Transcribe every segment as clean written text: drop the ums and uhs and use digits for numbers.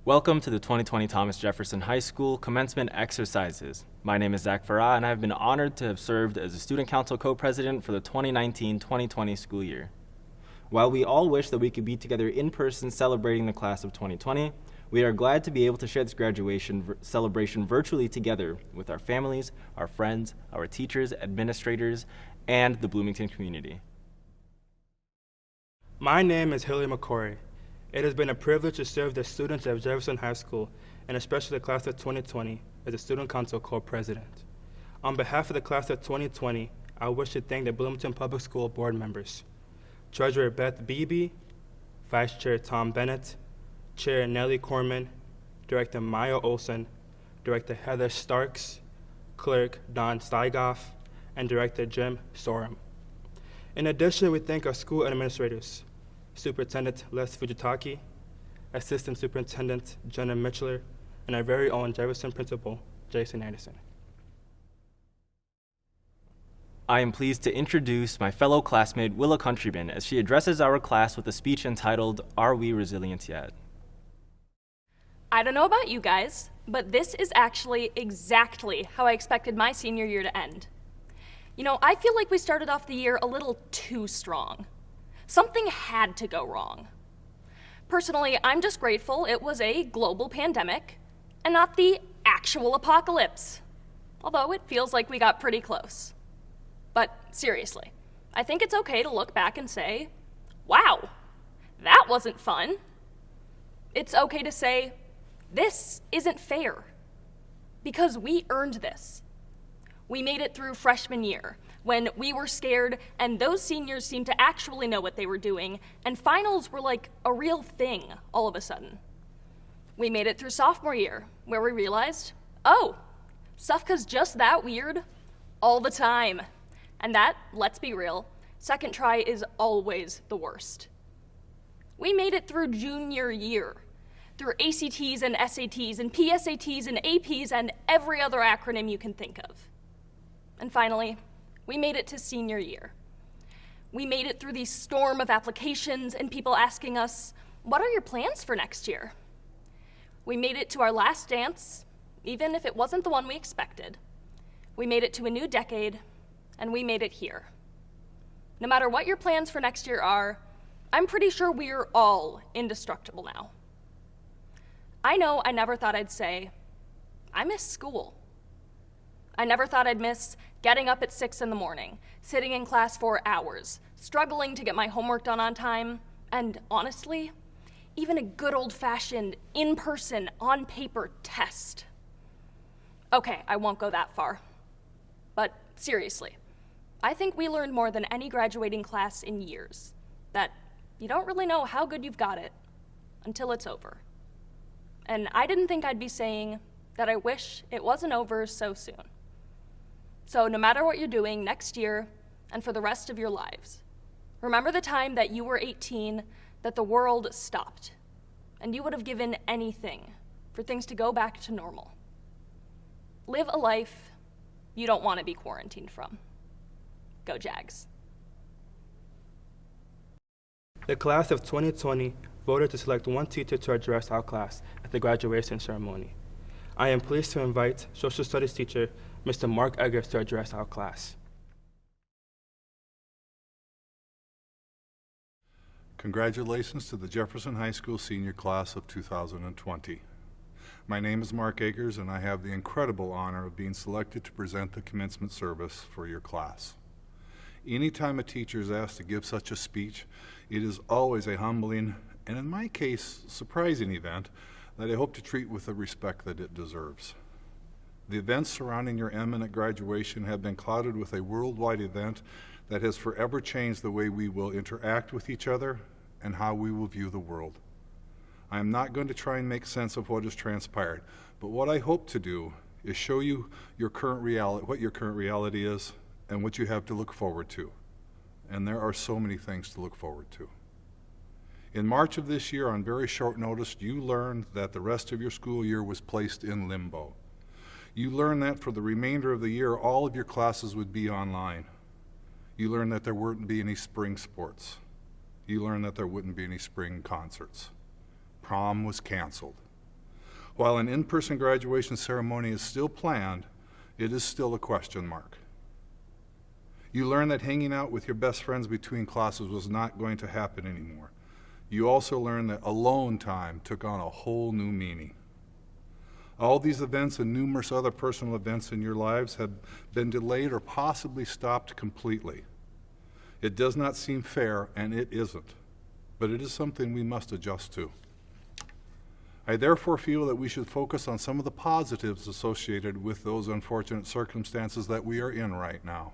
Welcome to the 2020 Thomas Jefferson High School Commencement Exercises. My name is Zach Farah, and I have been honored to have served as a Student Council Co-President for the 2019-2020 school year. While we all wish that we could be together in person celebrating the class of 2020, we are glad to be able to share this graduation celebration virtually together with our families, our friends, our teachers, administrators, and the Bloomington community. My name is Hilly McCory. It has been a privilege to serve the students of Jefferson High School, and especially the class of 2020, as a Student Council Co-President. On behalf of the class of 2020, I wish to thank the Bloomington Public School board members, Treasurer Beth Beebe, Vice Chair Tom Bennett, Chair Nellie Corman, Director Maya Olson, Director Heather Starks, Clerk Don Steigoff, and Director Jim Sorum. In addition, we thank our school administrators, Superintendent Les Fujitaki, Assistant Superintendent Jenna Mitchell, and our very own Jefferson Principal, Jason Anderson. I am pleased to introduce my fellow classmate Willa Countryman as she addresses our class with a speech entitled, "Are We Resilient Yet?" I don't know about you guys, but this is actually exactly how I expected my senior year to end. You know, I feel like we started off the year a little too strong. Something had to go wrong. Personally, I'm just grateful it was a global pandemic and not the actual apocalypse, although it feels like we got pretty close. But seriously, I think it's okay to look back and say, wow, that wasn't fun. It's okay to say, this isn't fair, because we earned this. We made it through freshman year, when we were scared and those seniors seemed to actually know what they were doing, and finals were like a real thing all of a sudden. We made it through sophomore year, where we realized, oh, Sufca's just that weird all the time. And that, let's be real, second try is always the worst. We made it through junior year, through ACTs and SATs and PSATs and APs and every other acronym you can think of. And finally, we made it to senior year. We made it through the storm of applications and people asking us, what are your plans for next year? We made it to our last dance, even if it wasn't the one we expected. We made it to a new decade, and we made it here. No matter what your plans for next year are, I'm pretty sure we're all indestructible now. I know I never thought I'd say, I miss school. I never thought I'd miss getting up at 6 in the morning, sitting in class for hours, struggling to get my homework done on time, and honestly, even a good old-fashioned, in-person, on-paper test. Okay, I won't go that far. But seriously, I think we learned more than any graduating class in years, that you don't really know how good you've got it until it's over. And I didn't think I'd be saying that I wish it wasn't over so soon. So no matter what you're doing next year and for the rest of your lives, remember the time that you were 18, that the world stopped, and you would have given anything for things to go back to normal. Live a life you don't want to be quarantined from. Go Jags. The class of 2020 voted to select one teacher to address our class at the graduation ceremony. I am pleased to invite Social Studies teacher, Mr. Mark Eggers, to address our class. Congratulations to the Jefferson High School senior class of 2020. My name is Mark Eggers, and I have the incredible honor of being selected to present the commencement service for your class. Anytime a teacher is asked to give such a speech, it is always a humbling, and in my case, surprising event that I hope to treat with the respect that it deserves. The events surrounding your eminent graduation have been clouded with a worldwide event that has forever changed the way we will interact with each other and how we will view the world. I am not going to try and make sense of what has transpired, but what I hope to do is show you your current reality, what your current reality is and what you have to look forward to. And there are so many things to look forward to. In March of this year, on very short notice, you learned that the rest of your school year was placed in limbo. You learned that for the remainder of the year, all of your classes would be online. You learned that there wouldn't be any spring sports. You learned that there wouldn't be any spring concerts. Prom was canceled. While an in-person graduation ceremony is still planned, it is still a question mark. You learn that hanging out with your best friends between classes was not going to happen anymore. You also learn that alone time took on a whole new meaning. All these events and numerous other personal events in your lives have been delayed or possibly stopped completely. It does not seem fair, and it isn't, but it is something we must adjust to. I therefore feel that we should focus on some of the positives associated with those unfortunate circumstances that we are in right now.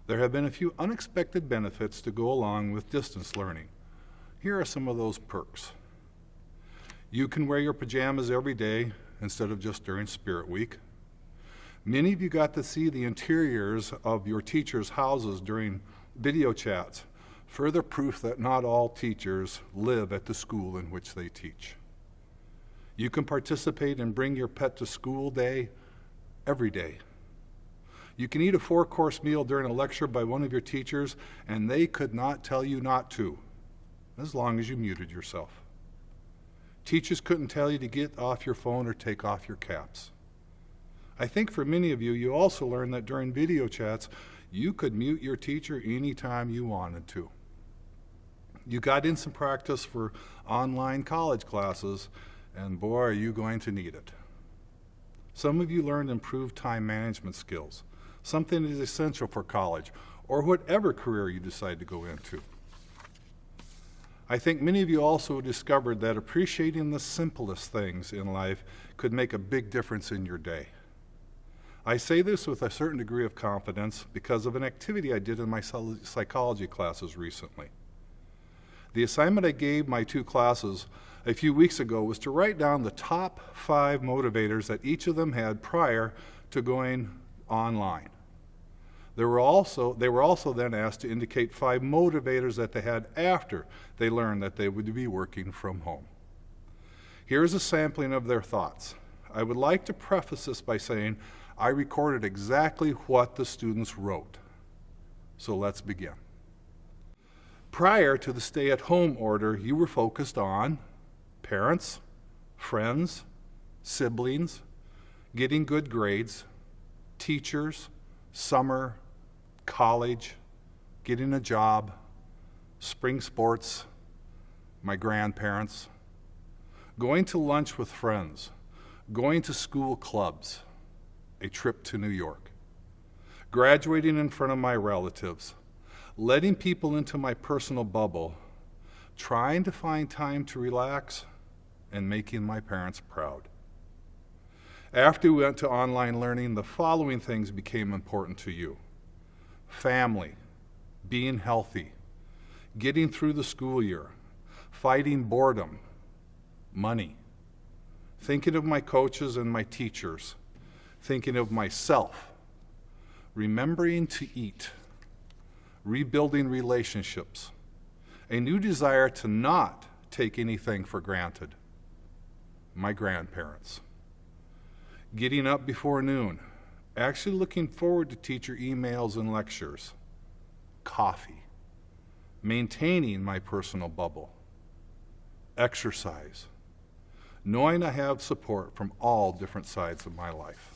There have been a few unexpected benefits to go along with distance learning. Here are some of those perks. You can wear your pajamas every day instead of just during Spirit Week. Many of you got to see the interiors of your teachers' houses during video chats, further proof that not all teachers live at the school in which they teach. You can participate in Bring Your Pet to School Day every day. You can eat a 4-course meal during a lecture by one of your teachers, and they could not tell you not to, as long as you muted yourself. Teachers couldn't tell you to get off your phone or take off your caps. I think for many of you, you also learned that during video chats, you could mute your teacher anytime you wanted to. You got in some practice for online college classes, and boy, are you going to need it. Some of you learned improved time management skills, something that is essential for college or whatever career you decide to go into. I think many of you also discovered that appreciating the simplest things in life could make a big difference in your day. I say this with a certain degree of confidence because of an activity I did in my psychology classes recently. The assignment I gave my 2 classes a few weeks ago was to write down the top 5 motivators that each of them had prior to going online. They were also then asked to indicate 5 motivators that they had after they learned that they would be working from home. Here's a sampling of their thoughts. I would like to preface this by saying I recorded exactly what the students wrote. So let's begin. Prior to the stay-at-home order, you were focused on parents, friends, siblings, getting good grades, teachers, summer, college, getting a job, spring sports, my grandparents, going to lunch with friends, going to school clubs, a trip to New York, graduating in front of my relatives, letting people into my personal bubble, trying to find time to relax, and making my parents proud. After we went to online learning, the following things became important to you: family, being healthy, getting through the school year, fighting boredom, money, thinking of my coaches and my teachers, thinking of myself, remembering to eat, rebuilding relationships, a new desire to not take anything for granted, my grandparents, getting up before noon, actually looking forward to teacher emails and lectures, coffee, maintaining my personal bubble, exercise, knowing I have support from all different sides of my life.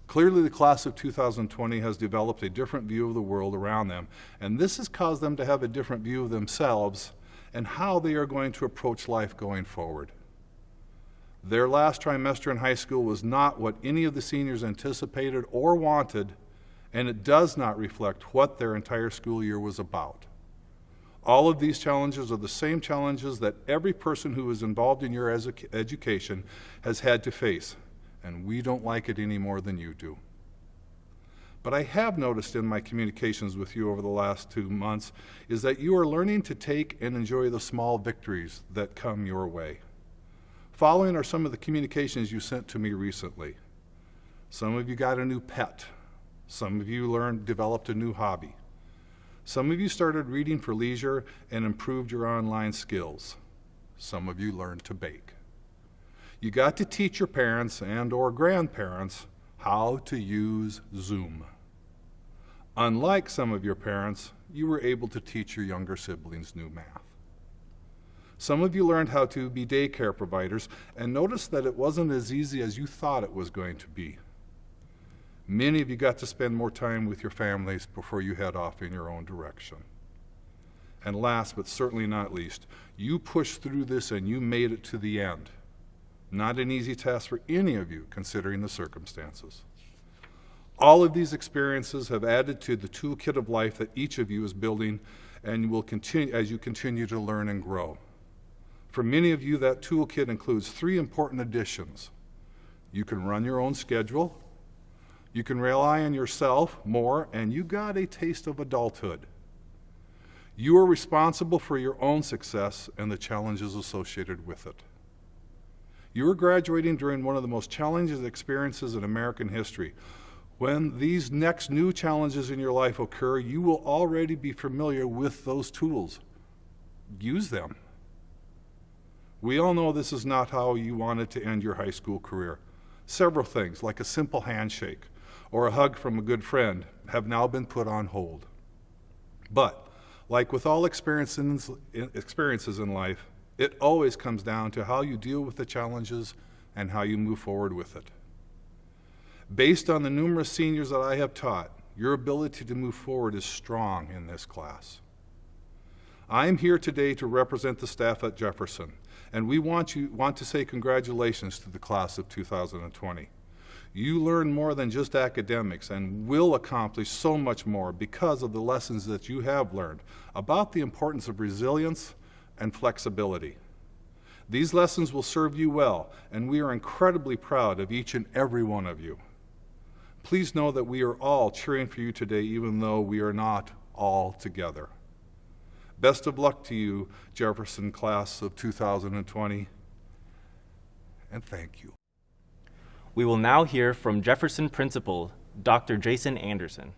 Clearly, the class of 2020 has developed a different view of the world around them, and this has caused them to have a different view of themselves and how they are going to approach life going forward. Their last trimester in high school was not what any of the seniors anticipated or wanted, and it does not reflect what their entire school year was about. All of these challenges are the same challenges that every person who is involved in your education has had to face, and we don't like it any more than you do. But I have noticed in my communications with you over the last 2 months is that you are learning to take and enjoy the small victories that come your way. Following are some of the communications you sent to me recently. Some of you got a new pet. Some of you developed a new hobby. Some of you started reading for leisure and improved your online skills. Some of you learned to bake. You got to teach your parents and/or grandparents how to use Zoom. Unlike some of your parents, you were able to teach your younger siblings new math. Some of you learned how to be daycare providers and noticed that it wasn't as easy as you thought it was going to be. Many of you got to spend more time with your families before you head off in your own direction. And last but certainly not least, you pushed through this and you made it to the end. Not an easy task for any of you, considering the circumstances. All of these experiences have added to the toolkit of life that each of you is building and will continue as you continue to learn and grow. For many of you, that toolkit includes 3 important additions. You can run your own schedule, you can rely on yourself more, and you got a taste of adulthood. You are responsible for your own success and the challenges associated with it. You are graduating during one of the most challenging experiences in American history. When these next new challenges in your life occur, you will already be familiar with those tools. Use them. We all know this is not how you wanted to end your high school career. Several things, like a simple handshake or a hug from a good friend, have now been put on hold. But, like with all experiences in life, it always comes down to how you deal with the challenges and how you move forward with it. Based on the numerous seniors that I have taught, your ability to move forward is strong in this class. I am here today to represent the staff at Jefferson, and we want to say congratulations to the class of 2020. You learn more than just academics and will accomplish so much more because of the lessons that you have learned about the importance of resilience and flexibility. These lessons will serve you well, and we are incredibly proud of each and every one of you. Please know that we are all cheering for you today, even though we are not all together. Best of luck to you, Jefferson class of 2020, and thank you. We will now hear from Jefferson Principal, Dr. Jason Anderson.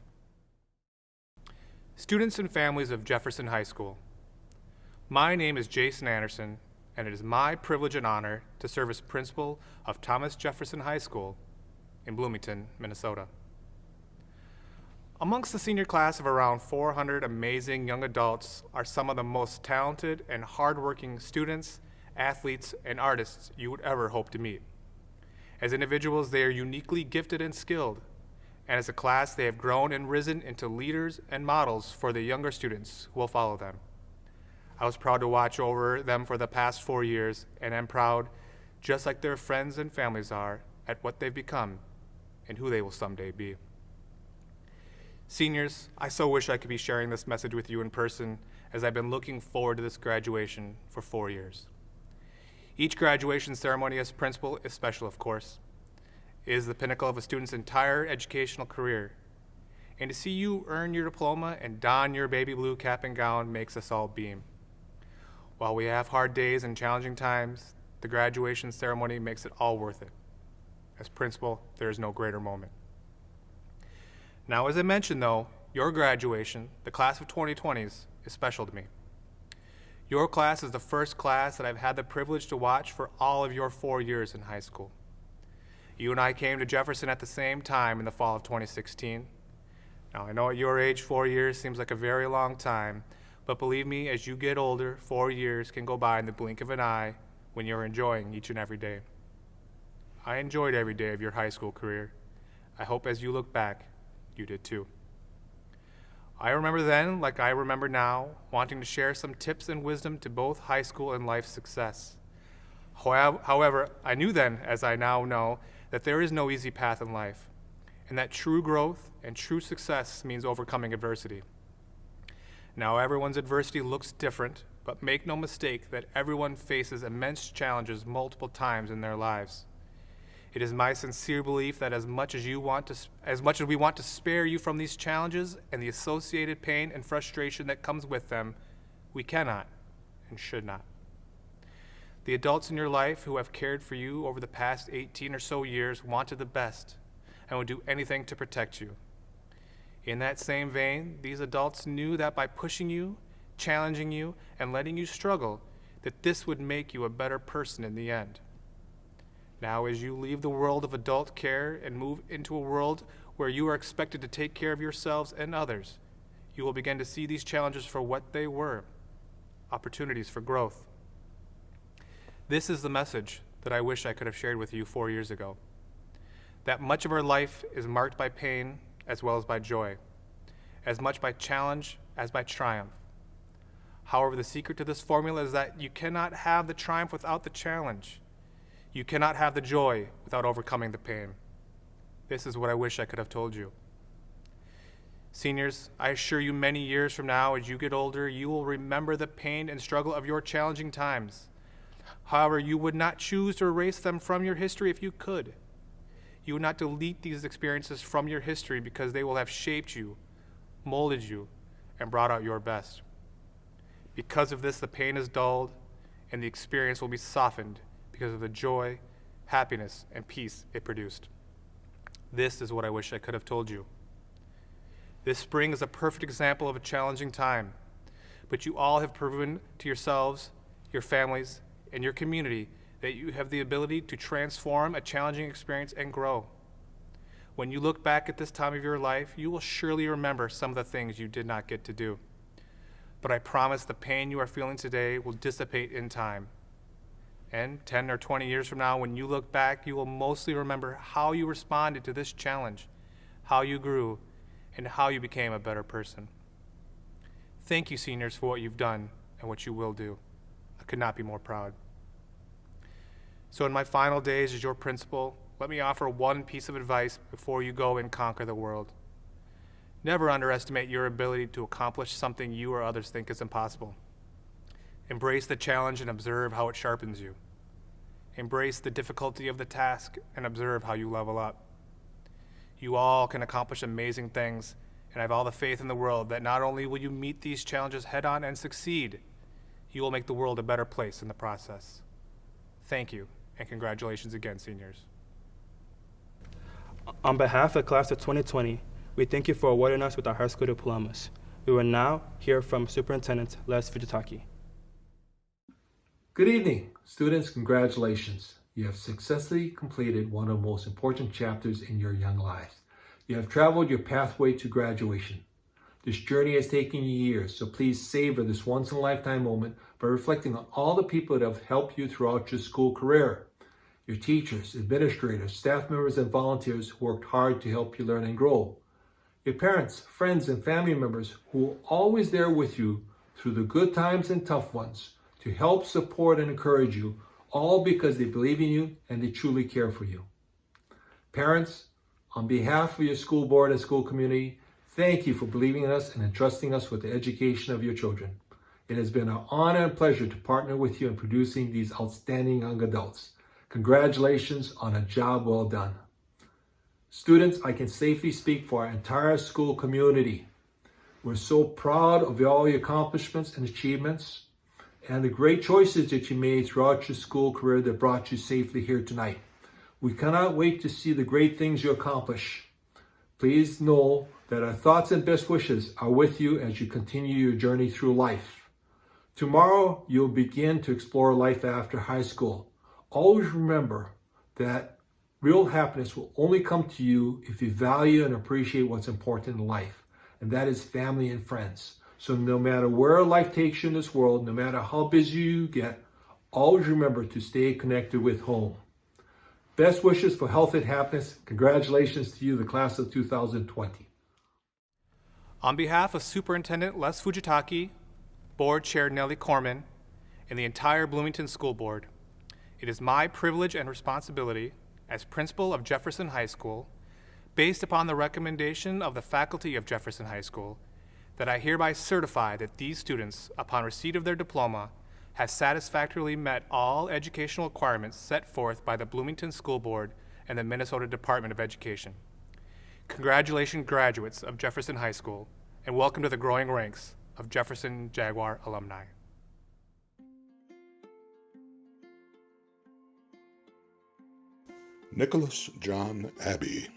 Students and families of Jefferson High School, my name is Jason Anderson, and it is my privilege and honor to serve as principal of Thomas Jefferson High School in Bloomington, Minnesota. Amongst the senior class of around 400 amazing young adults are some of the most talented and hardworking students, athletes, and artists you would ever hope to meet. As individuals, they are uniquely gifted and skilled, and as a class, they have grown and risen into leaders and models for the younger students who will follow them. I was proud to watch over them for the past 4 years, and am proud, just like their friends and families are, at what they've become and who they will someday be. Seniors, I so wish I could be sharing this message with you in person, as I've been looking forward to this graduation for 4 years. Each graduation ceremony as principal is special, of course. It is the pinnacle of a student's entire educational career. And to see you earn your diploma and don your baby blue cap and gown makes us all beam. While we have hard days and challenging times, the graduation ceremony makes it all worth it. As principal, there is no greater moment. Now, as I mentioned though, your graduation, the class of 2020s, is special to me. Your class is the first class that I've had the privilege to watch for all of your 4 years in high school. You and I came to Jefferson at the same time in the fall of 2016. Now, I know at your age, 4 years seems like a very long time, but believe me, as you get older, 4 years can go by in the blink of an eye when you're enjoying each and every day. I enjoyed every day of your high school career. I hope as you look back, you did too. I remember then, like I remember now, wanting to share some tips and wisdom to both high school and life success. However, I knew then, as I now know, that there is no easy path in life, and that true growth and true success means overcoming adversity. Now, everyone's adversity looks different, but make no mistake that everyone faces immense challenges multiple times in their lives. It is my sincere belief that as much as we want to spare you from these challenges and the associated pain and frustration that comes with them, we cannot and should not. The adults in your life who have cared for you over the past 18 or so years wanted the best and would do anything to protect you. In that same vein, these adults knew that by pushing you, challenging you, and letting you struggle, that this would make you a better person in the end. Now, as you leave the world of adult care and move into a world where you are expected to take care of yourselves and others, you will begin to see these challenges for what they were, opportunities for growth. This is the message that I wish I could have shared with you 4 years ago. That much of our life is marked by pain as well as by joy, as much by challenge as by triumph. However, the secret to this formula is that you cannot have the triumph without the challenge. You cannot have the joy without overcoming the pain. This is what I wish I could have told you. Seniors, I assure you many years from now, as you get older, you will remember the pain and struggle of your challenging times. However, you would not choose to erase them from your history if you could. You would not delete these experiences from your history because they will have shaped you, molded you, and brought out your best. Because of this, the pain is dulled, and the experience will be softened because of the joy, happiness, and peace it produced. This is what I wish I could have told you. This spring is a perfect example of a challenging time, but you all have proven to yourselves, your families, and your community that you have the ability to transform a challenging experience and grow. When you look back at this time of your life, you will surely remember some of the things you did not get to do. But I promise the pain you are feeling today will dissipate in time. And 10 or 20 years from now, when you look back, you will mostly remember how you responded to this challenge, how you grew, and how you became a better person. Thank you, seniors, for what you've done and what you will do. I could not be more proud. So in my final days as your principal, let me offer one piece of advice before you go and conquer the world. Never underestimate your ability to accomplish something you or others think is impossible. Embrace the challenge and observe how it sharpens you. Embrace the difficulty of the task and observe how you level up. You all can accomplish amazing things, and I have all the faith in the world that not only will you meet these challenges head on and succeed, you will make the world a better place in the process. Thank you, and congratulations again, seniors. On behalf of the class of 2020, we thank you for awarding us with our high school diplomas. We will now hear from Superintendent Les Fujitaki. Good evening, students. Congratulations. You have successfully completed one of the most important chapters in your young lives. You have traveled your pathway to graduation. This journey has taken you years, so please savor this once-in-a-lifetime moment by reflecting on all the people that have helped you throughout your school career. Your teachers, administrators, staff members, and volunteers who worked hard to help you learn and grow. Your parents, friends, and family members who are always there with you through the good times and tough ones to help, support, and encourage you, all because they believe in you and they truly care for you. Parents, on behalf of your school board and school community, thank you for believing in us and entrusting us with the education of your children. It has been an honor and pleasure to partner with you in producing these outstanding young adults. Congratulations on a job well done. Students, I can safely speak for our entire school community. We're so proud of all your accomplishments and achievements and the great choices that you made throughout your school career that brought you safely here tonight. We cannot wait to see the great things you accomplish. Please know that our thoughts and best wishes are with you as you continue your journey through life. Tomorrow, you'll begin to explore life after high school. Always remember that real happiness will only come to you if you value and appreciate what's important in life, and that is family and friends. So no matter where life takes you in this world, no matter how busy you get, always remember to stay connected with home. Best wishes for health and happiness. Congratulations to you, the class of 2020. On behalf of Superintendent Les Fujitaki, Board Chair Nellie Corman, and the entire Bloomington School Board, it is my privilege and responsibility as principal of Jefferson High School, based upon the recommendation of the faculty of Jefferson High School, that I hereby certify that these students, upon receipt of their diploma, have satisfactorily met all educational requirements set forth by the Bloomington School Board and the Minnesota Department of Education. Congratulations, graduates of Jefferson High School, and welcome to the growing ranks of Jefferson Jaguar alumni. Nicholas John Abbey,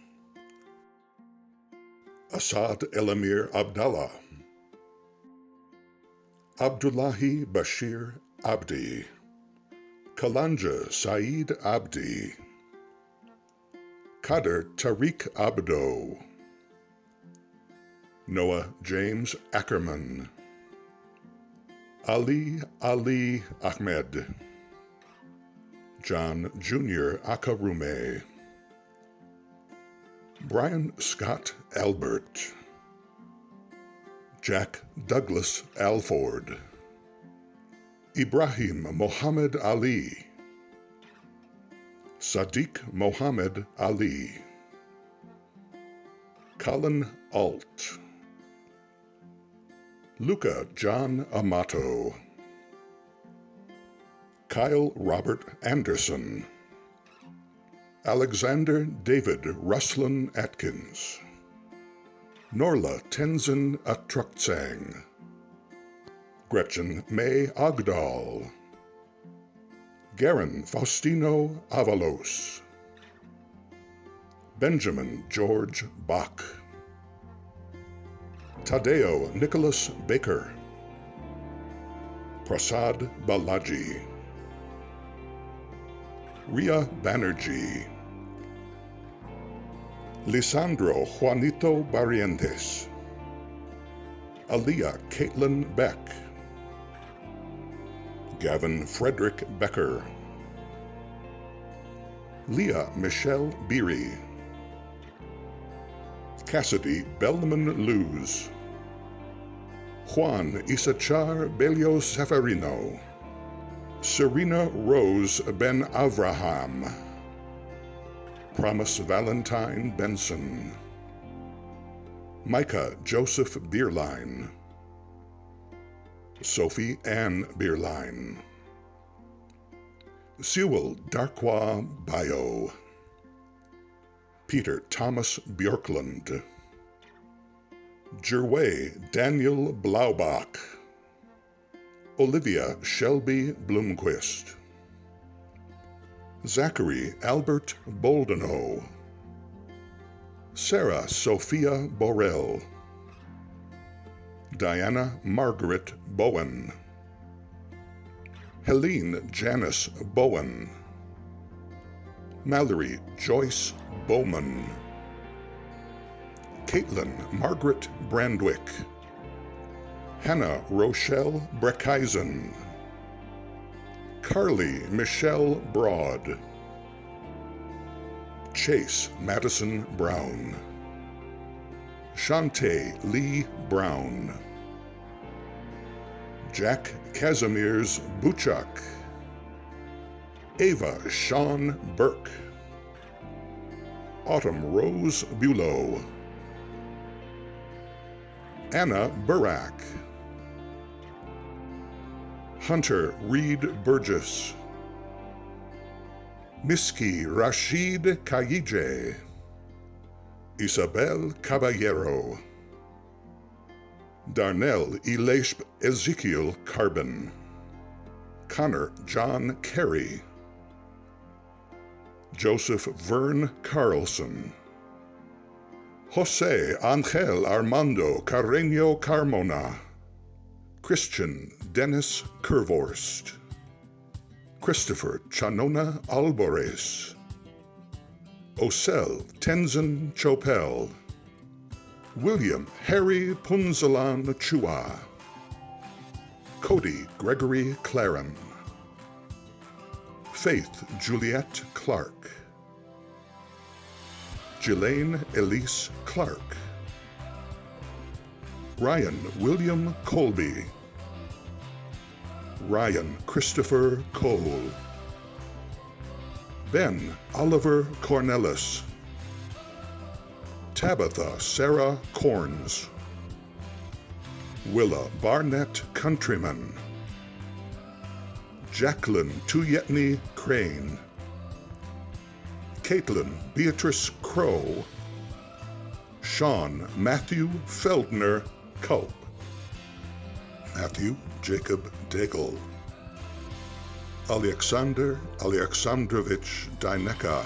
Asad Elamir Abdallah, Abdullahi Bashir Abdi, Kalanja Saeed Abdi, Kader Tariq Abdo, Noah James Ackerman, Ali Ahmed, John Jr. Akarume, Brian Scott Albert, Jack Douglas Alford, Ibrahim Mohammed Ali, Sadiq Mohammed Ali, Colin Alt, Luca John Amato, Kyle Robert Anderson, Alexander David Ruslan Atkins, Norla Tenzin Atruksang, Gretchen May Ogdal, Garen Faustino Avalos, Benjamin George Bach, Tadeo Nicholas Baker, Prasad Balaji, Ria Banerjee, Lisandro Juanito Barrientos, Aliyah Caitlin Beck, Gavin Frederick Becker, Leah Michelle Beery, Cassidy Bellman Luz, Juan Isachar Belio Severino, Serena Rose Ben Avraham, Promise Valentine Benson, Micah Joseph Bierlein, Sophie Ann Bierlein, Sewell Darkwa Bio, Peter Thomas Bjorklund, Jerway Daniel Blaubach, Olivia Shelby Bloomquist, Zachary Albert Boldenow, Sarah Sophia Borrell, Diana Margaret Bowen, Helene Janice Bowen, Mallory Joyce Bowman, Caitlin Margaret Brandwick, Hannah Rochelle Breckeisen, Carly Michelle Broad, Chase Madison Brown, Shantae Lee Brown, Jack Casimir's Buchak, Ava Sean Burke, Autumn Rose Bulow, Anna Burak, Hunter Reed Burgess, Miski Rashid Kayije, Isabel Caballero, Darnell Elashb Ezekiel Carbon, Connor John Carey, Joseph Vern Carlson, Jose Angel Armando Carreño Carmona, Christian Dennis Curvorst, Christopher Chanona Albores, Osel Tenzin Chopel, William Harry Punzalan Chua, Cody Gregory Claren, Faith Juliette Clark, Jelaine Elise Clark, Ryan William Colby, Ryan Christopher Cole, Ben Oliver Cornelis, Tabitha Sarah Corns, Willa Barnett Countryman, Jacqueline Tuyetny Crane, Caitlin Beatrice Crow, Sean Matthew Feldner Culp, Matthew Jacob Daigle, Alexander Alexandrovich Dyneka,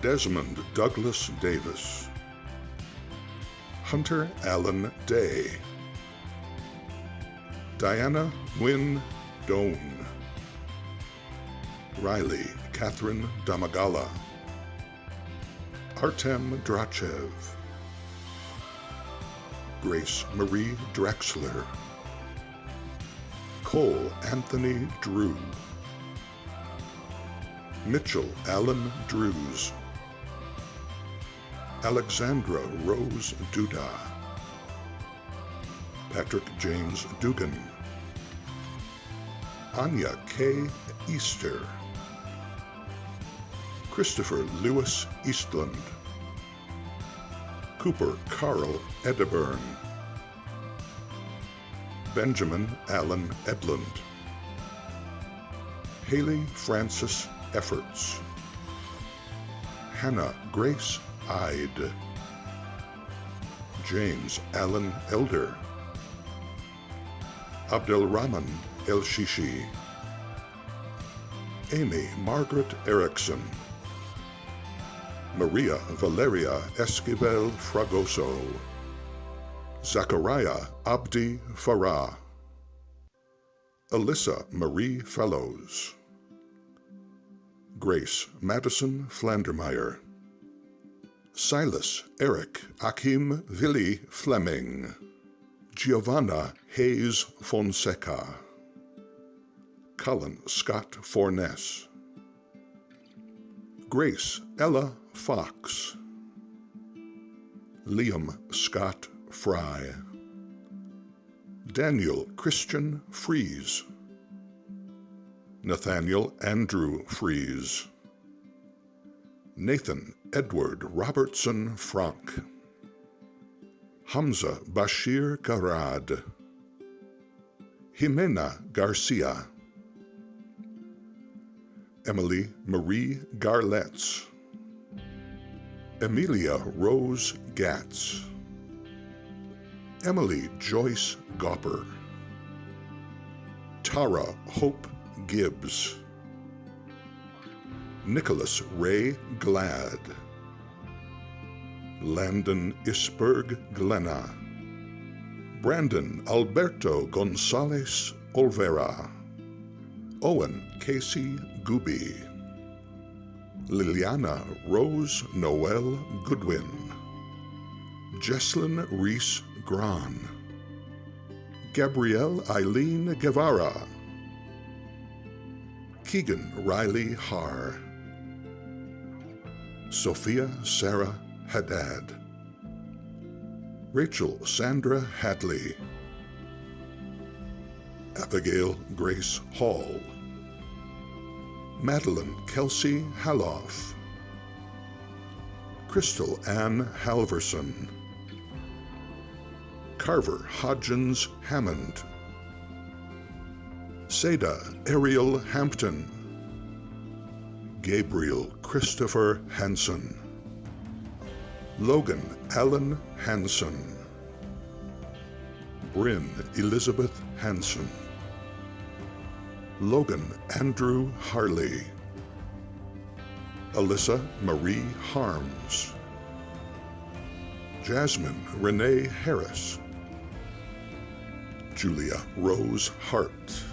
Desmond Douglas Davis, Hunter Allen Day, Diana Wynne Doan, Riley Catherine Damagala, Artem Drachev, Grace Marie Drexler, Cole Anthony Drew, Mitchell Allen Drews, Alexandra Rose Duda, Patrick James Dugan, Anya K. Easter, Christopher Lewis Eastland, Cooper Carl Edeburn, Benjamin Allen Edlund, Haley Francis Efforts, Hannah Grace Ide, James Allen Elder, Abdelrahman El Shishi, Amy Margaret Erickson, Maria Valeria Esquivel Fragoso, Zachariah Abdi Farah, Alyssa Marie Fellows, Grace Madison Flandermeyer, Silas Eric Akim Villi Fleming, Giovanna Hayes Fonseca, Colin Scott Forness, Grace Ella Fox, Liam Scott Fry, Daniel Christian Fries, Nathaniel Andrew Fries, Nathan Edward Robertson Frank, Hamza Bashir Garad, Jimena Garcia, Emily Marie Garletz, Emilia Rose Gatz, Emily Joyce Gopper, Tara Hope Gibbs, Nicholas Ray Glad, Landon Isberg Glenna, Brandon Alberto Gonzalez Olvera, Owen Casey Gooby, Liliana Rose Noel Goodwin, Jesslyn Reese Gran, Gabrielle Eileen Guevara, Keegan Riley Har, Sophia Sarah Haddad, Rachel Sandra Hadley, Abigail Grace Hall, Madeline Kelsey Haloff, Crystal Ann Halverson, Carver Hodgins Hammond, Seda Ariel Hampton, Gabriel Christopher Hanson, Logan Allen Hanson, Bryn Elizabeth Hanson, Logan Andrew Harley, Alyssa Marie Harms, Jasmine Renee Harris, Julia Rose Hart,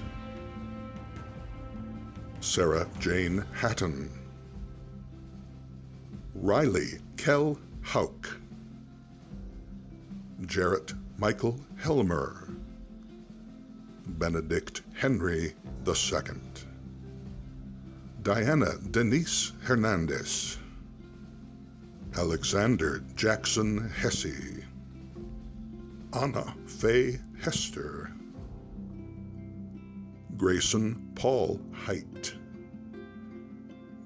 Sarah Jane Hatton, Riley Kell Hauk, Jarrett Michael Helmer, Benedict Henry II, Diana Denise Hernandez, Alexander Jackson Hesse, Anna Faye Hester, Grayson Paul Height,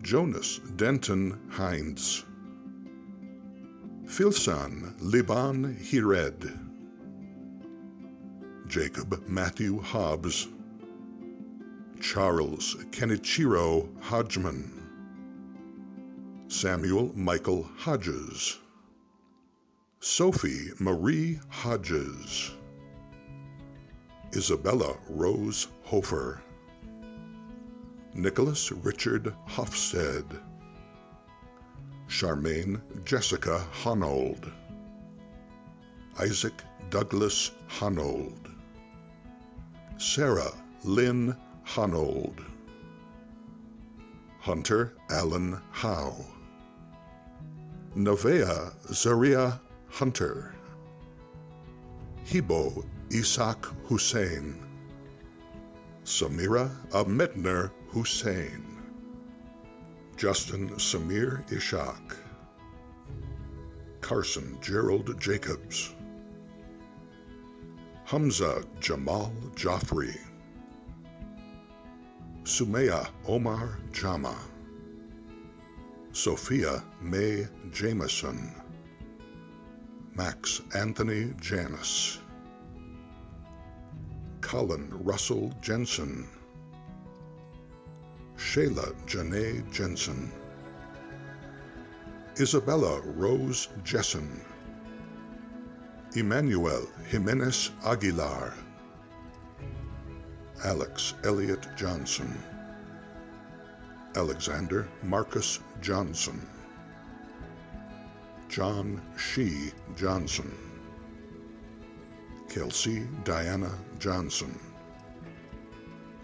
Jonas Denton Hines, Filsan Liban Hired, Jacob Matthew Hobbs, Charles Kenichiro Hodgman, Samuel Michael Hodges, Sophie Marie Hodges, Isabella Rose Hofer, Nicholas Richard Hofstede, Charmaine Jessica Honold, Isaac Douglas Honold, Sarah Lynn Honold, Hunter Allen Howe, Nevaeh Zaria Hunter, Hibo Isaac Hussein, Samira Ahmedner Hussein, Justin Samir Ishak, Carson Gerald Jacobs, Hamza Jamal Joffrey, Sumaya Omar Jama, Sophia May Jameson, Max Anthony Janis, Colin Russell Jensen, Shayla Janae Jensen, Isabella Rose Jessen, Emmanuel Jimenez Aguilar, Alex Elliott Johnson, Alexander Marcus Johnson, John Shee Johnson, Kelsey Diana Johnson,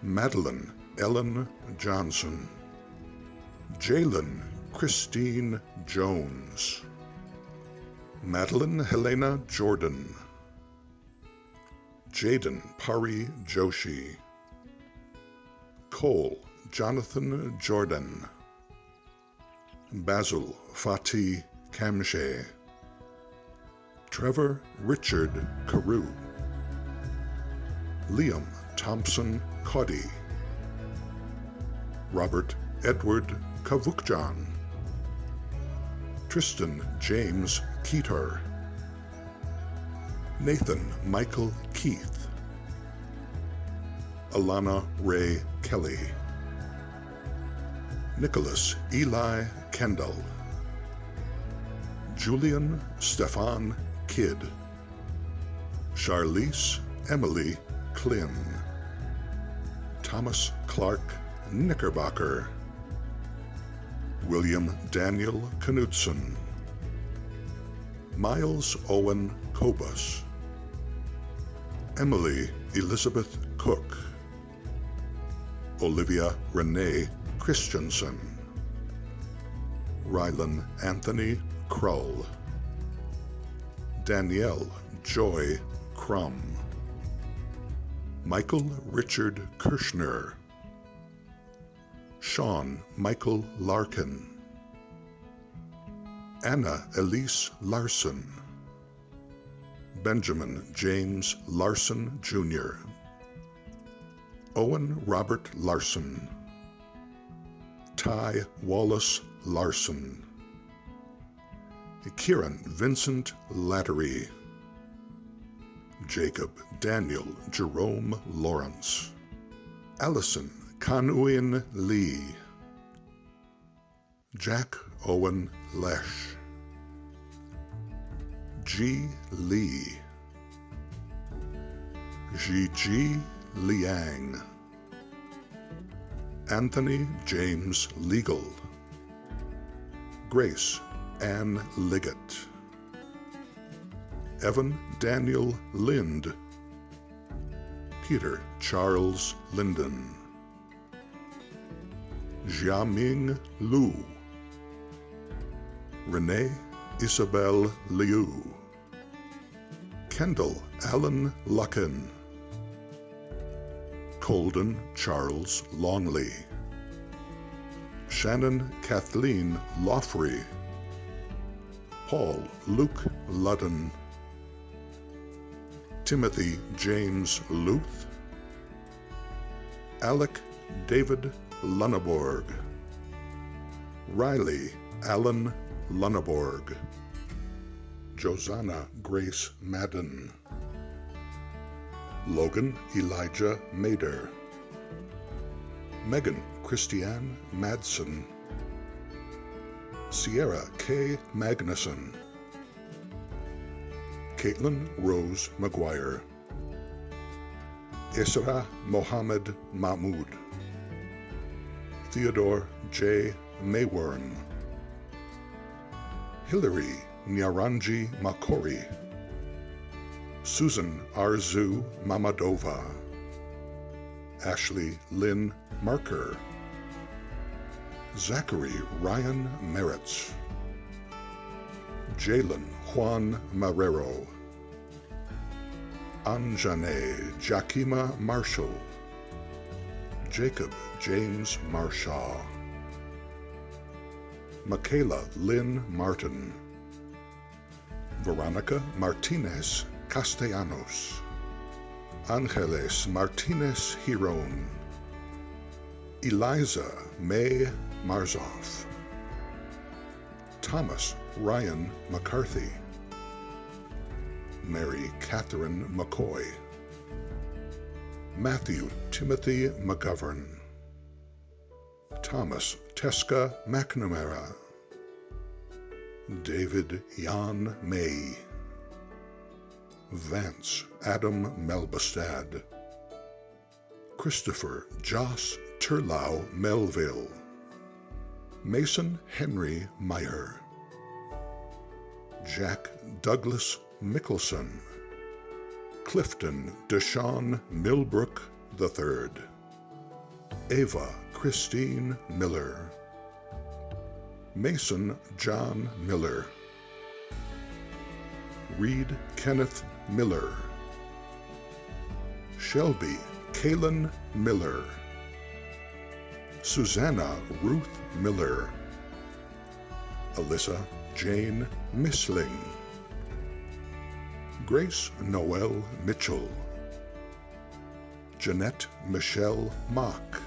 Madeline Ellen Johnson, Jalen Christine Jones, Madeline Helena Jordan, Jaden Pari Joshi, Cole Jonathan Jordan, Basil Fatih Kamshe, Trevor Richard Carew, Liam Thompson Cody, Robert Edward Kavukjan, Tristan James Keeter, Nathan Michael Keith, Alana Ray Kelly, Nicholas Eli Kendall, Julian Stefan Kidd, Charlize Emily Klin, Thomas Clark Knickerbocker, William Daniel Knudsen, Miles Owen Kobus, Emily Elizabeth Cook, Olivia Renee Christensen, Rylan Anthony Krull, Danielle Joy Crum, Michael Richard Kirschner, Sean Michael Larkin, Anna Elise Larson, Benjamin James Larson Jr., Owen Robert Larson, Ty Wallace Larson, Kieran Vincent Lattery, Jacob Daniel Jerome Lawrence, Allison Kanuin Lee, Jack Owen Lesh, G. Lee, Ji Liang, Anthony James Legal, Grace Ann Liggett, Evan Daniel Lind, Peter Charles Linden, Jiaming Lu, Renee Isabel Liu, Kendall Allen Lucken, Colden Charles Longley, Shannon Kathleen Loffrey, Paul Luke Ludden, Timothy James Luth, Alec David Lunneborg, Riley Allen Lunneborg, Josanna Grace Madden, Logan Elijah Mader, Megan Christiane Madsen, Sierra K. Magnuson, Caitlin Rose McGuire, Isra Mohammed Mahmoud, Theodore J. Mayworm, Hillary Nyaranji Makori, Susan Arzu Mamadova, Ashley Lynn Marker, Zachary Ryan Meritz, Jalen Juan Marrero, Anjane Jakima Marshall, Jacob James Marshaw, Michaela Lynn Martin, Veronica Martinez Castellanos, Angeles Martinez Giron, Eliza May Marzoff, Thomas Ryan McCarthy, Mary Catherine McCoy, Matthew Timothy McGovern, Thomas Teska McNamara, David Jan May, Vance Adam Melbastad, Christopher Joss Turlau Melville, Mason Henry Meyer, Jack Douglas Mickelson, Clifton Deshawn Millbrook III, Ava Christine Miller, Mason John Miller, Reed Kenneth Miller, Shelby Kaylin Miller, Susanna Ruth Miller, Alyssa Jane Missling, Grace Noel Mitchell, Jeanette Michelle Mock,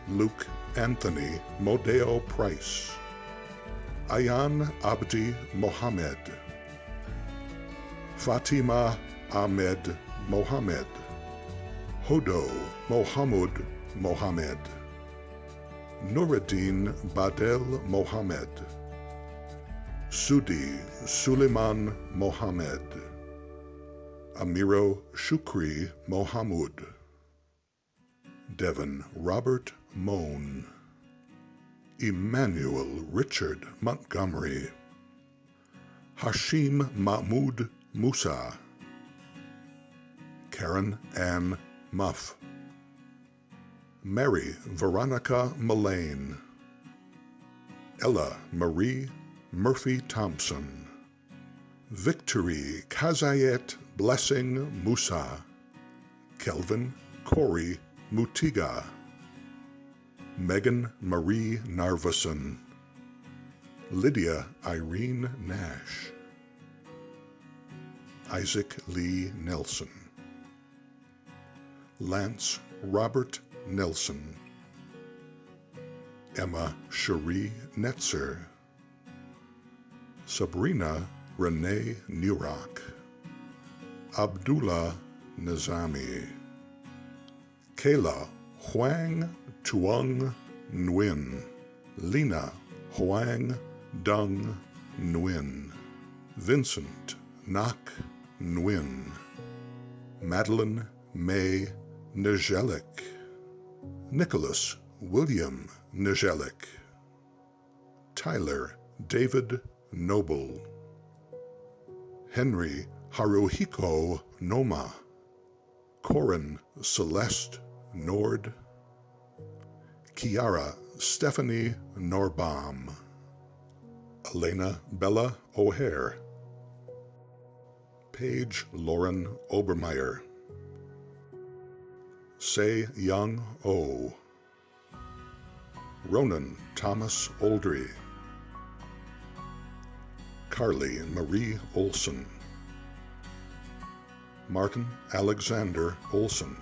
Luke Anthony Modeo Price, Ayan Abdi Mohammed, Fatima Ahmed Mohammed, Hodo Mohammed Mohammed, Nuruddin Badel Mohammed, Sudi Suleiman Mohammed, Amiro Shukri Mohamud, Devin Robert Moan, Emmanuel Richard Montgomery, Hashim Mahmoud Musa, Karen Ann Muff, Mary Veronica Mullane, Ella Marie Murphy Thompson, Victory Kazayet Blessing Musa, Kelvin Corey Mutiga, Megan Marie Narveson, Lydia Irene Nash, Isaac Lee Nelson, Lance Robert Nelson, Emma Cherie Netzer, Sabrina Renee Newrock, Abdullah Nizami, Kayla Huang Tuong Nguyen, Lena Huang Dung Nguyen, Vincent Nak Nguyen, Madeline May Nijelik, Nicholas William Nijelik, Tyler David Noble, Henry Haruhiko Noma, Corin Celeste Nord, Kiara Stephanie Norbaum, Elena Bella O'Hare, Paige Lauren Obermeyer, Se Young O, Ronan Thomas Oldry, Carly Marie Olson, Martin Alexander Olson,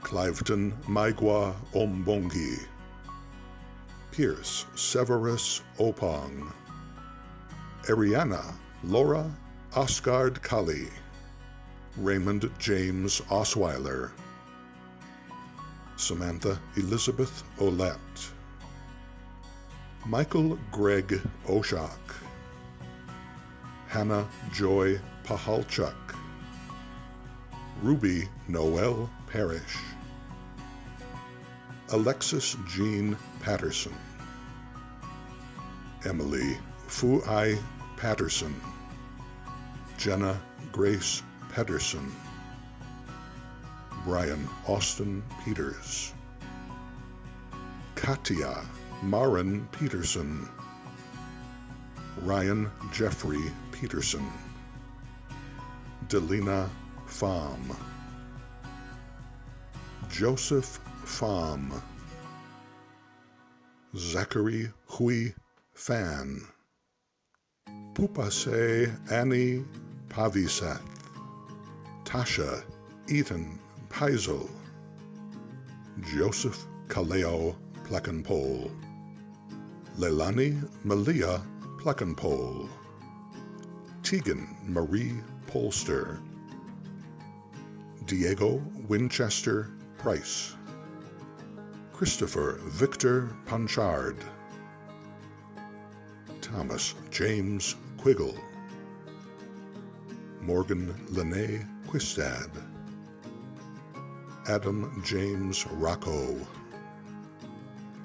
Cliveton Maigwa Ombongi, Pierce Severus Opong, Ariana Laura Oscard Kali, Raymond James Osweiler, Samantha Elizabeth Olette, Michael Greg Oshak, Hannah Joy Pahalchuk, Ruby Noel Parrish, Alexis Jean Patterson, Emily Fu-Ai Patterson, Jenna Grace Pedersen, Brian Austin Peters, Katia Maren Peterson, Ryan Jeffrey Peterson, Delina Pham, Joseph Pham, Zachary Hui Fan, Pupase Annie Paviseth, Tasha Ethan Peisel, Joseph Kaleo Plekenpole, Leilani Malia Plekenpole, Tegan Marie Polster, Diego Winchester Price, Christopher Victor Panchard, Thomas James Quiggle, Morgan Lene Quistad, Adam James Rocco,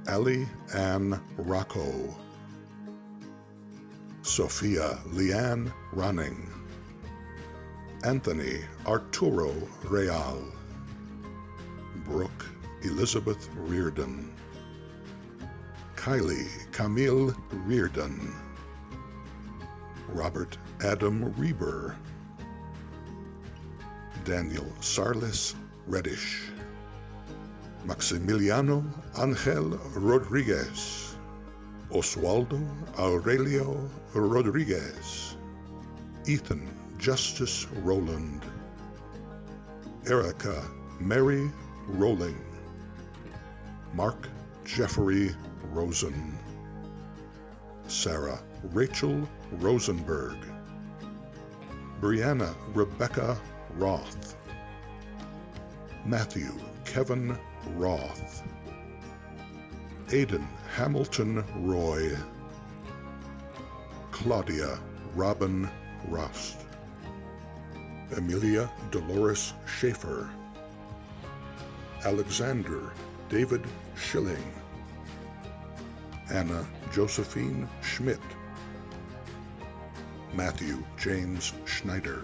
Ali Ann Rocco, Sophia Leanne Ronning, Anthony Arturo Real, Brooke Elizabeth Reardon, Kylie Camille Reardon, Robert Adam Reber, Daniel Sarlis Reddish, Maximiliano Angel Rodriguez, Oswaldo Aurelio Rodriguez, Ethan Justice Rowland, Erica Mary Rowling, Mark Jeffrey Rosen, Sarah Rachel Rosenberg, Brianna Rebecca Roth, Matthew Kevin Roth, Aidan Hamilton Roy, Claudia Robin Rust, Amelia Dolores Schaefer, Alexander David Schilling, Anna Josephine Schmidt, Matthew James Schneider,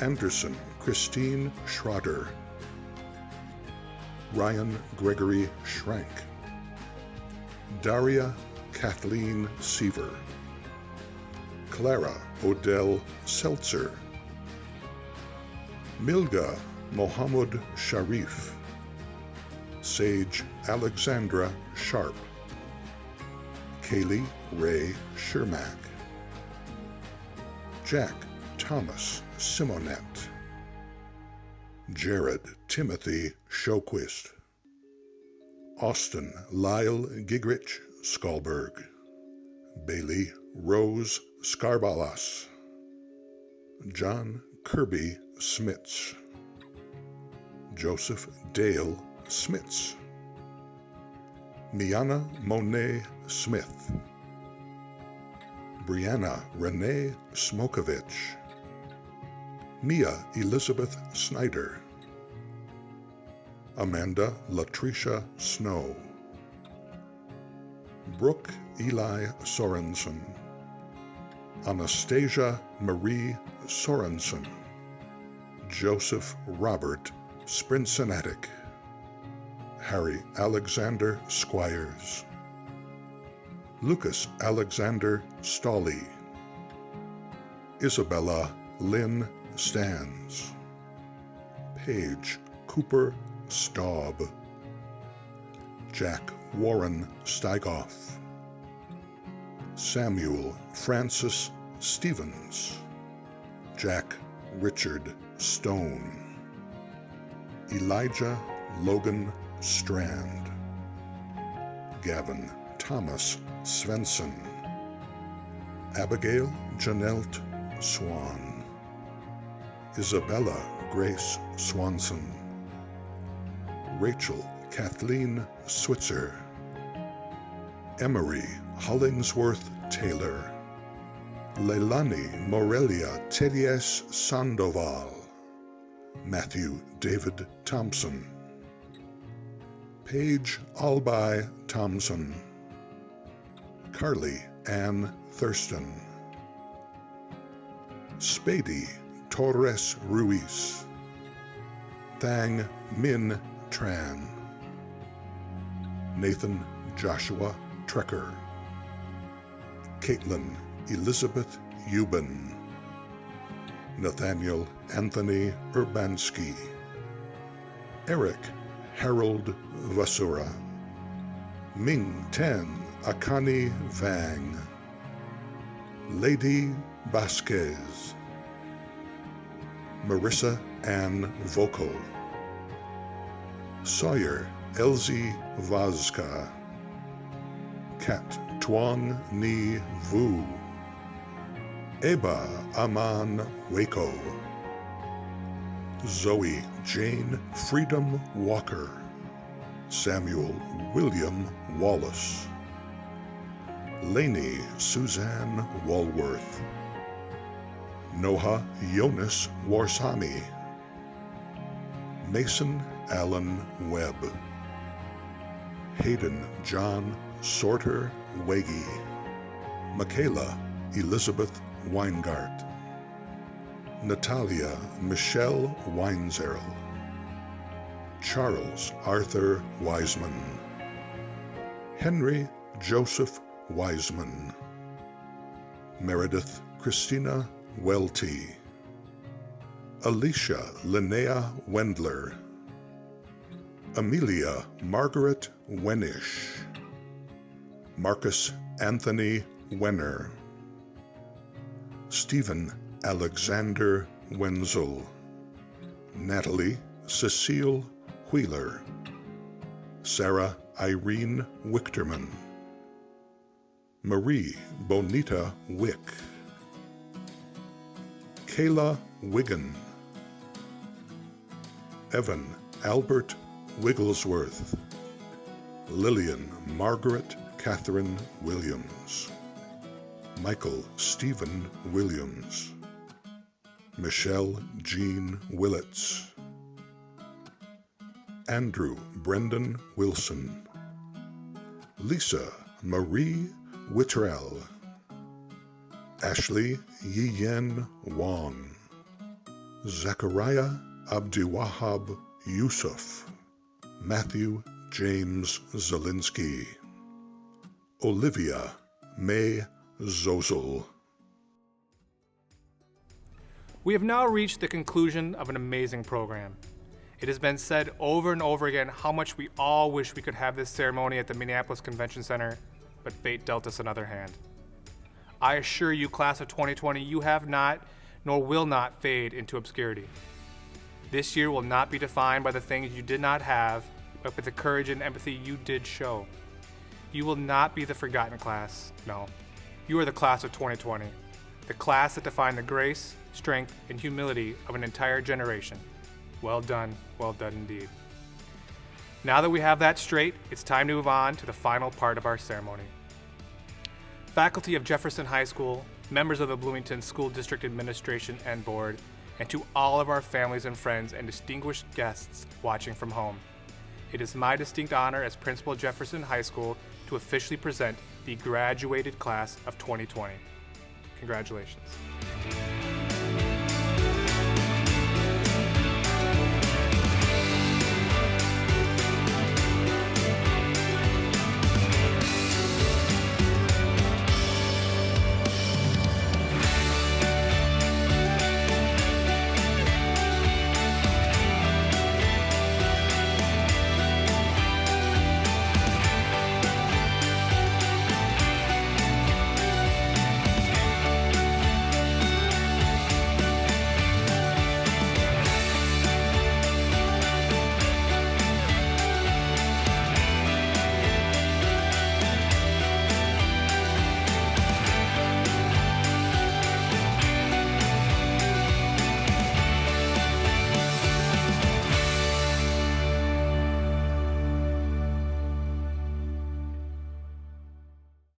Anderson Christine Schroeder, Ryan Gregory Schrank, Daria Kathleen Seaver, Clara Odell Seltzer, Milga Mohammed Sharif, Sage Alexandra Sharp, Kaylee Ray Shermack, Jack Thomas Simonet, Jared Timothy Shoquist, Austin Lyle Gigrich Skalberg, Bailey Rose Scarbalas, John Kirby Smits, Joseph Dale Smits, Miana Monet Smith, Brianna Renee Smokovich, Mia Elizabeth Snyder, Amanda Latricia Snow, Brooke Eli Sorensen, Anastasia Marie Sorensen, Joseph Robert Sprincenatic, Harry Alexander Squires, Lucas Alexander Stawley, Isabella Lynn Stans, Paige Cooper Staub, Jack Warren Steigoff, Samuel Francis Stevens, Jack Richard Stone, Elijah Logan Strand, Gavin Thomas Svensson, Abigail Janelt Swan, Isabella Grace Swanson, Rachel Kathleen Switzer, Emery Hollingsworth Taylor, Leilani Morelia Teries Sandoval, Matthew David Thompson, Paige Alby Thompson, Carly Ann Thurston, Spady Torres Ruiz, Thang Min Tran, Nathan Joshua Trekker, Caitlin Elizabeth Euban, Nathaniel Anthony Urbanski, Eric Harold Vasura, Ming Ten Akani Vang, Lady Vasquez, Marissa Ann Voko, Sawyer Elsie Vazka, Kat Tuan Ni Vu, Eba Aman Waco, Zoe Jane Freedom Walker, Samuel William Wallace, Lainey Suzanne Walworth, Noha Jonas Warsami, Mason Allen Webb, Hayden John Sorter Wege, Michaela Elizabeth Weingart, Natalia Michelle Weinzerl, Charles Arthur Wiseman, Henry Joseph Wiseman, Meredith Christina Welty, Alicia Linnea Wendler, Amelia Margaret Wenish, Marcus Anthony Wenner, Stephen Alexander Wenzel, Natalie Cecile Wheeler, Sarah Irene Wichterman, Marie Bonita Wick, Kayla Wigan, Evan Albert Wigglesworth, Lillian Margaret Catherine Williams, Michael Stephen Williams, Michelle Jean Willits, Andrew Brendan Wilson, Lisa Marie Wittrell, Ashley Yiyen Wong, Zachariah Abdiwahab Yusuf, Matthew James Zelinsky, Olivia May Zozel. We have now reached the conclusion of an amazing program. It has been said over and over again how much we all wish we could have this ceremony at the Minneapolis Convention Center, but fate dealt us another hand. I assure you, class of 2020, you have not, nor will not fade into obscurity. This year will not be defined by the things you did not have, but by the courage and empathy you did show. You will not be the forgotten class, no. You are the class of 2020, the class that defined the grace, strength, and humility of an entire generation. Well done indeed. Now that we have that straight, it's time to move on to the final part of our ceremony. Faculty of Jefferson High School, members of the Bloomington School District Administration and Board, and to all of our families and friends and distinguished guests watching from home. It is my distinct honor as Principal of Jefferson High School to officially present the graduated class of 2020. Congratulations.